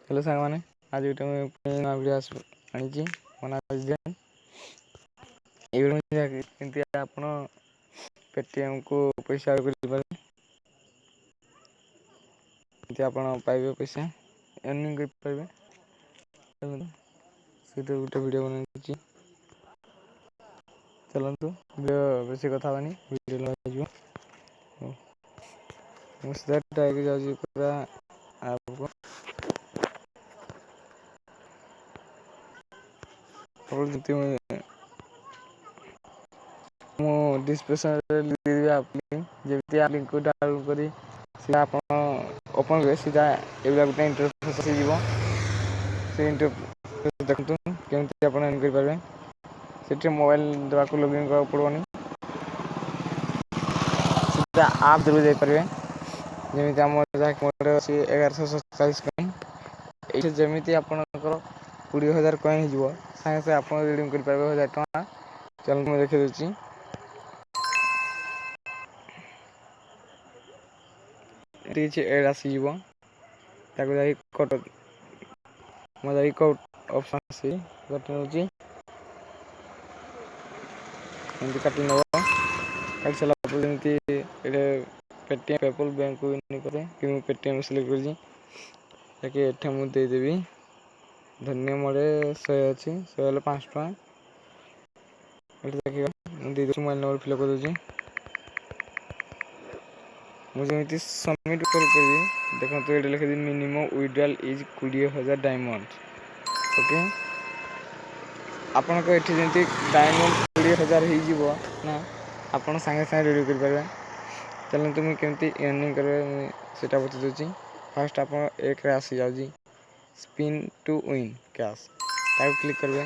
Hello साଙ୍ଗମାନେ आज ଗୋଟେ ମୁଁ ନୂଆ ଭିଡ଼ିଓ ଆଣିଛି ଏଇଭଳି କେମିତି ଆପଣ ପେଟିଏମ୍କୁ ପଇସା କରିପାରିବେ, କେମିତି ଆପଣ ପାଇବେ ପଇସା ଏର୍ନିଂ କରିପାରିବେ ସେଇଟା ଗୋଟେ ଭିଡ଼ିଓ ବନେଇଛି। ଚାଲନ୍ତୁ ଭିଡ଼ିଓ ବେଶୀ କଥା ହେବାନି ଭିଡ଼ିଓ ଯିବ। ମୁଁ ସିଧା ଯାଉଛି ପୁରା ଆଗକୁ। ମୁଁ ଡିସ୍କ୍ରିପ୍ସନରେ ଦେଇଦେବି ଯେମିତି ଲିଙ୍କକୁ ଡାଉନଲୋଡ଼୍ କରି ସିଧା ଆପଣ ଓପନ୍ କରିବେ ସିଧା ଏଇଭଳିଆ ଗୋଟେ ଇଣ୍ଟରଫେସ୍ ଆସିଯିବ। ସେ ଇଣ୍ଟରଫେସ୍ ଦେଖନ୍ତୁ କେମିତି ଆପଣ ଏର୍ନ କରିପାରିବେ। ସେଠି ମୋବାଇଲ୍ ଦେବାକୁ ଲଗଇନ୍ କରିବାକୁ ପଡ଼ିବନି। ସିଧା ଆପ୍ ଥ୍ରୁରେ ଯାଇପାରିବେ। ଯେମିତି ଆମର ଯାହାକି ଅଛି 1147 କଏନ୍। ଏଇଠି ଯେମିତି ଆପଣଙ୍କର 20,000 କଏନ୍ ହେଇଯିବ ସାଙ୍ଗେ ସାଙ୍ଗେ ଆପଣ ରିଡ଼ିମ୍ କରିପାରିବେ 1,000 ଟଙ୍କା। ଚାଲନ୍ତୁ ମୁଁ ଦେଖେଇ ଦେଉଛି। ଏଠି କିଛି ଏଡ଼୍ ଆସିଯିବ ତାକୁ ଯାଇ କଟ ମୁଁ ଯାଇକି ଅପସନ୍ ଅଛି କଟି ନେଉଛି। ଏମିତି କାଟି ନେବ କାଟି ସାରିଲା ପରେ ଯେମିତି ଏଇଟା ପେଟିଏମ୍ ପେପଲ୍ ବ୍ୟାଙ୍କକୁ କରେ କି ମୁଁ ପେଟିଏମ୍ ସିଲେକ୍ଟ କରିଛି ଯାକି ଏଠି ମୁଁ ଦେଇଦେବି ଧନ୍ୟ ମଡ଼େ 100 ଅଛି 100 ହେଲେ 5 ଟଙ୍କା। ଏଠି ଦେଖିବା ମୁଁ ଦେଇଦେଉଛି ମୋବାଇଲ୍ ନମ୍ବର ଫିଲ୍ଅପ୍ କରିଦେଉଛି। ମୁଁ ଯେମିତି ସବମିଟ୍ କରିପାରିବି ଦେଖନ୍ତୁ ଏଇଠି ଲେଖିଛି minimum withdrawal is 20,000 diamond. Okay ଆପଣଙ୍କ ଏଠି ଯେମିତି ଡାଇମଣ୍ଡ 20,000 ହେଇଯିବ ନା ଆପଣ ସାଙ୍ଗେ ସାଙ୍ଗେ ରେଡ଼ି କରିପାରିବେ। ଚାଲନ୍ତୁ ମୁଁ କେମିତି ଏର୍ନିଂ କରିବେ ମୁଁ ସେଇଟା ବତେଇ ଦେଉଛି। ଫାର୍ଷ୍ଟ ଆପଣ ଏକରେ ଆସିଯାଉଛି ସ୍ପିନ୍ ଟୁ ୱିନ୍ କ୍ୟାସ୍ ତାକୁ କ୍ଲିକ୍ କରିବେ।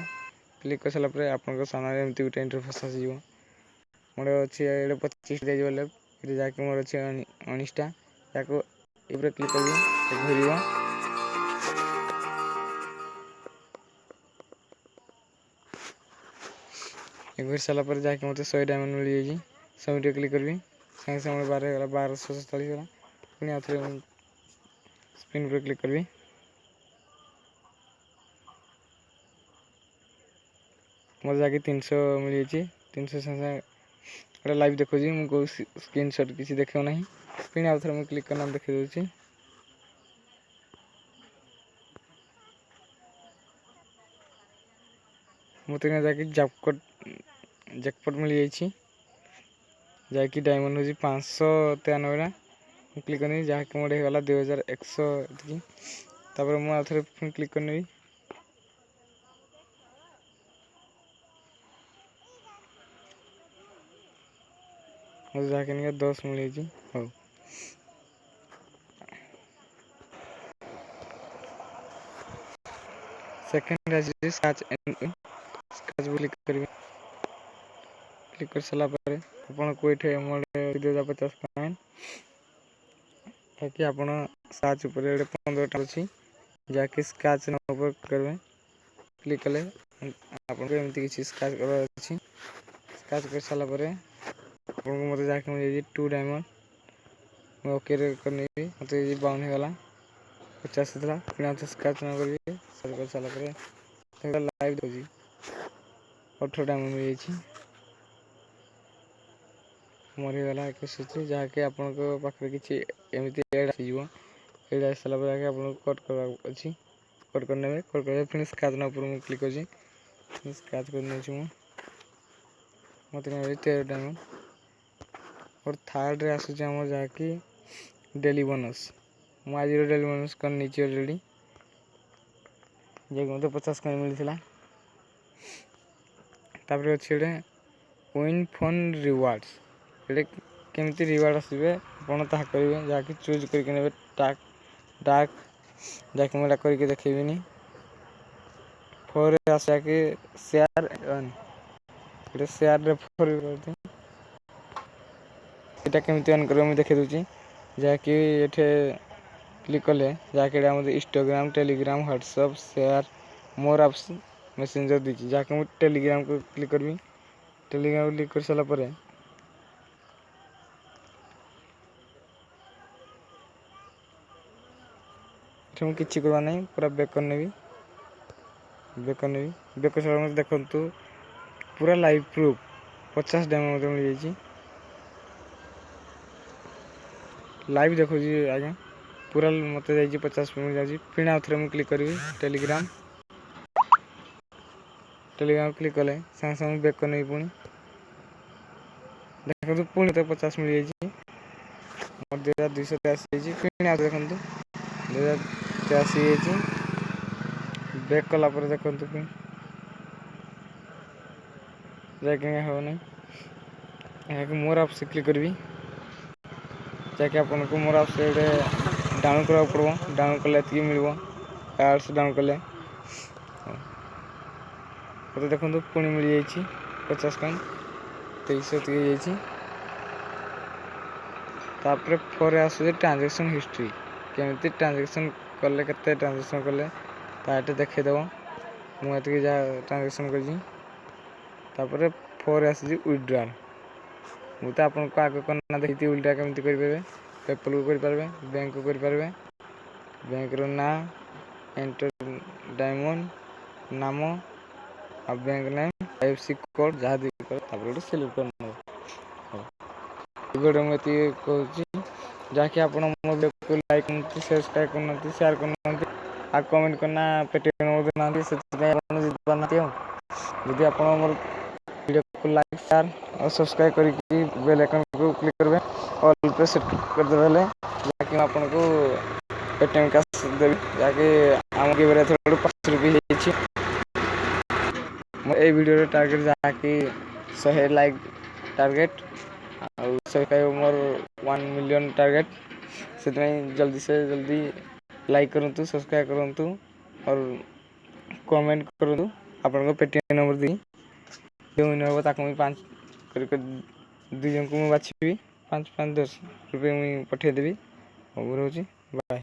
କ୍ଲିକ୍ କରିସାରିଲା ପରେ ଆପଣଙ୍କ ସାମ୍ନାରେ ଏମିତି ଗୋଟେ ଇଣ୍ଟରଫେସ୍ ଆସିଯିବ। ମୋର ଅଛି ଏଇଟା 25 ଦିଆଯିବ ଏଠି ଯାହାକି ମୋର ଅଛି 19ଟା ତାକୁ ଉପରେ କ୍ଲିକ୍ କରିବି ଘୁରିବ। ଘୁରି ସାରିଲା ପରେ ଯାହାକି ମୋତେ 100 ଡାଇମଣ୍ଡ ମିଳିଯାଇଛି। ସବମିଟ୍ କ୍ଲିକ୍ କରିବି ସାଙ୍ଗେ ସାଙ୍ଗେ ମୋର 12 ହେଇଗଲା 1247 ହେଇଗଲା। ପୁଣି ଆଉଥରେ ମୁଁ ସ୍ପିନ୍ ଉପରେ କ୍ଲିକ୍ କରିବି। ମୋର ଯାହାକି 300 ମିଳିଯାଇଛି। 300 ସାଙ୍ଗେ ସାଙ୍ଗେ ଗୋଟେ ଲାଇଭ୍ ଦେଖାଉଛି ମୁଁ କେଉଁ ସ୍କ୍ରିନ୍ସଟ୍ କିଛି ଦେଖାଉ ନାହିଁ। ପୁଣି ଆଉଥରେ ମୁଁ କ୍ଲିକ୍ କରିନା ଦେଖାଇ ଦେଉଛି। ମୋତେ ଯାହାକି ଜ୍ୟାକପଟ୍ ମିଳିଯାଇଛି ଯାହାକି ଡାଇମଣ୍ଡ ହେଉଛି 593ଟା। ମୁଁ କ୍ଲିକ୍ କରିନେବି ଯାହାକି ମୋର ହେଇଗଲା 2,100 ଏତିକି। ତାପରେ ମୁଁ ଆଉଥରେ ପୁଣି କ୍ଲିକ୍ କରିନେବି। ମୋତେ ଯାହାକି 10 ମିଳିଯାଇଛି। ହଉ ସେକେଣ୍ଡ ଆସିଛି ସ୍କାଚ୍ କ୍ଲିକ୍ କରିବି। କ୍ଲିକ୍ କରିସାରିଲା ପରେ ଆପଣଙ୍କୁ ଏଠି 2,50 କଏନ୍ ଯାହାକି ଆପଣ ସାର୍ଚ ଉପରେ ଗୋଟେ 15ଟା ଅଛି ଯାହାକି ସ୍କାଚ୍ ଉପରେ କରିବେ। କ୍ଲିକ୍ କଲେ ଆପଣଙ୍କୁ ଏମିତି କିଛି ସ୍କାଚ୍ କରିବାର ଅଛି। ସ୍କାଚ୍ କରିସାରିଲା ପରେ ଆପଣଙ୍କୁ ମୋତେ ଯାହାକି ମିଳିଯାଇଛି 2 ଡାଇମଣ୍ଡ। ମୁଁ ଓକେରେ କରିନେବି ମୋତେ 52 ହେଇଗଲା 50 ଥିଲା। ପୁଣି ଆଉଥରେ ସ୍କାଚ୍ କରିବି କରିସାରିଲା ପରେ ଲାଇଭ୍ ଦେଉଛି 18 ଡାଇମଣ୍ଡ ମିଳିଯାଇଛି। ମରିଗଲା 21 ଯାହାକି ଆପଣଙ୍କ ପାଖରେ କିଛି ଏମିତି ଏଡ଼୍ ଆସିଯିବ। ଏଇଟା ଆସିସାରିଲା ପରେ ଆପଣଙ୍କୁ କଟ୍ କରିବାକୁ ଅଛି। କଟ୍ କରିନେବେ କଟ୍ କରିବେ ପୁଣି ସ୍କାଚ୍ ଉପରେ ମୁଁ କ୍ଲିକ୍ କରିଛି ସ୍କାଚ୍ କରିନେଉଛି ମୁଁ ମୋତେ ମିଳିଛି 13 ଡାଇମଣ୍ଡ। ମୋର ଥାର୍ଡ଼ରେ ଆସୁଛି ଆମର ଯାହାକି ଡେଲି ବୋନସ୍। ମୁଁ ଆଜିର ଡେଲି ବୋନସ୍ କରିନେଇଛି ଅଲରେଡ଼ି ଯାହାକି ମୋତେ 50 କଏନ୍ ମିଳିଥିଲା। ତାପରେ ଅଛି ଗୋଟେ ୱିନ୍ ଫୋନ୍ ରିୱାର୍ଡ଼ସ୍। ଏଇଟା କେମିତି ରିୱାର୍ଡ଼ ଆସିବେ ଆପଣ ତାହା କରିବେ ଯାହାକି ଚୁଜ୍ କରିକି ନେବେ ଡାର୍କ ଯାହାକି ମୁଁ ଏଇଟା କରିକି ଦେଖେଇବିନି। 4ରେ ଆସେ କି ସେୟାର ଗୋଟେ ସେୟାରରେ ସେଇଟା କେମିତି ଅନ୍ କରିବ ମୁଁ ଦେଖେଇ ଦେଉଛି ଯାହାକି ଏଠି କ୍ଲିକ୍ କଲେ ଯାହାକି ଏଇଟା ଆମର ଇନଷ୍ଟାଗ୍ରାମ୍ ଟେଲିଗ୍ରାମ୍ ହ୍ୱାଟ୍ସଆପ୍ ସେୟାର ମୋର ଆପ୍ସ ମେସେଞ୍ଜର୍ ଦେଇଛି ଯାହାକି ମୁଁ ଟେଲିଗ୍ରାମକୁ କ୍ଲିକ୍ କରିବି। ଟେଲିଗ୍ରାମ କ୍ଲିକ୍ କରିସାରିଲା ପରେ ମୁଁ କିଛି କରିବା ନାହିଁ, ପୁରା ବେକ୍ କରିନେବି। ବେକ୍ ସହିତ ମୋତେ ଦେଖନ୍ତୁ ପୁରା ଲାଇଭ୍ ପ୍ରୁଫ୍ 50 ଡାଇମଣ୍ଡ ମୋତେ ମିଳିଯାଇଛି। ଲାଇଭ୍ ଦେଖୁଛି ଆଜ୍ଞା, ପୁରା ମୋତେ ଯାଇଛି 50 ମିଳିଯାଉଛି। ପୁଣି ଆଉ ଥରେ ମୁଁ କ୍ଲିକ୍ କରିବି ଟେଲିଗ୍ରାମ କ୍ଲିକ୍ କଲେ ସାଙ୍ଗେ ସାଙ୍ଗେ ମୁଁ ବେକ୍ କରିନେବି। ପୁଣି ଦେଖନ୍ତୁ ପୁଣି ତ 50 ମିଳିଯାଇଛି। ମୋର 2283 ହେଇଛି। ପୁଣି ଆଉ ଦେଖନ୍ତୁ 2083 ହେଇଛି। ବେକ୍ କଲା ପରେ ଦେଖନ୍ତୁ ପୁଣି ଯାଇକି ହେଉନି। ଏହାକୁ ମୋର ଆପ୍ କ୍ଲିକ୍ କରିବି, ଯାହାକି ଆପଣଙ୍କୁ ମୋର ଆପ୍ ଗୋଟେ ଡାଉନଲୋଡ଼୍ କରିବାକୁ ପଡ଼ିବ। ଡାଉନଲୋଡ଼୍ କଲେ ଏତିକି ମିଳିବ। ଆପ୍ସ ଡାଉନଲୋଡ଼୍ କଲେ ମୋତେ ଦେଖନ୍ତୁ ପୁଣି ମିଳିଯାଇଛି 50 କଏନ୍, 2300 ହେଇଯାଇଛି। ତାପରେ ପରେ ଆସୁଛି ଟ୍ରାଞ୍ଜାକ୍ସନ୍ ହିଷ୍ଟ୍ରି। କେମିତି ଟ୍ରାଞ୍ଜାକ୍ସନ୍ କଲେ, କେତେ ଟ୍ରାଞ୍ଜାକ୍ସନ୍ କଲେ ତା ଏଠି ଦେଖେଇଦେବ। ମୁଁ ଏତିକି ଯାହା ଟ୍ରାଞ୍ଜାକ୍ସନ୍ କରିଛି। ତାପରେ ପରେ ଆସିଛି ୱିଥଡ୍ରାଲ୍। ମୁଁ ତ ଆପଣଙ୍କୁ ଆଗ କନା ଦେଇଛି ୱିଥଡ୍ରା କେମିତି କରିପାରିବେ। ପେପାଲ୍କୁ କରିପାରିବେ, ବ୍ୟାଙ୍କକୁ କରିପାରିବେ। ବ୍ୟାଙ୍କର ନାଁ, ଏଣ୍ଟର ଡାଇମଣ୍ଡ ନାମ ଆଉ ବ୍ୟାଙ୍କ ନେମ୍, IFSC କୋଡ଼୍ ଯାହା ଦେଇପାରିବେ। ତାପରେ ଗୋଟେ ସିଲେକ୍ଟ କରିନେବେ। ଭିଡ଼ିଓ ମୁଁ ଏତିକି କହୁଛି, ଯାହାକି ଆପଣ ମୋ ଭିଡ଼ିଓକୁ ଲାଇକ୍ କରୁନାହାନ୍ତି, ସବସ୍କ୍ରାଇବ୍ କରୁନାହାନ୍ତି, ସେୟାର କରୁନାହାନ୍ତି, ଆଉ କମେଣ୍ଟ କରନା ପେଟିଏମ୍ ଦେଉନାହାନ୍ତି। ସେଥିପାଇଁ ଆପଣ ଜିତିପାରୁନାହାନ୍ତି। ଆଉ ଯଦି ଆପଣ ମୋର ଭିଡ଼ିଓକୁ ଲାଇକ୍, ସେୟାର ଆଉ ସବସ୍କ୍ରାଇବ୍ କରିକି ବେଲ୍ ଆଇକନ୍କୁ କ୍ଲିକ୍ କରିବେ, ଅଲ୍ ପ୍ରେସ୍ କରିଦେବେ, ହେଲେ ଯାହାକି ମୁଁ ଆପଣଙ୍କୁ ପେଟିଏମ୍ କ୍ୟାସ୍ ଦେବି, ଯାହାକି ଆମ ଗିଭ୍ରେ ଏଥର 5 ରୁପି ହେଇଛି। ମୁଁ ଏଇ ଭିଡ଼ିଓର ଟାର୍ଗେଟ୍ ଯାହାକି 100 ଲାଇକ୍ ଟାର୍ଗେଟ୍, ଆଉ ମୋର 1 ମିଲିୟନ୍ ଟାର୍ଗେଟ୍। ସେଥିପାଇଁ ଜଲ୍ଦି ସେ ଜଲ୍ଦି ଲାଇକ୍ କରନ୍ତୁ, ସବସ୍କ୍ରାଇବ୍ କରନ୍ତୁ ଆଉ କମେଣ୍ଟ କରନ୍ତୁ ଆପଣଙ୍କ ପେଟିଏମ୍ ନମ୍ବର ଦେଇ। ଯେଉଁ ୱିନର୍ ହେବ ତାକୁ ମୁଁ 5 କରି 2 ଜଣଙ୍କୁ ମୁଁ ବାଛିବି। 5 5 10 ରୁପିଆ ମୁଇଁ ପଠାଇଦେବି। ହଉ ରହୁଛି, ବାଏ।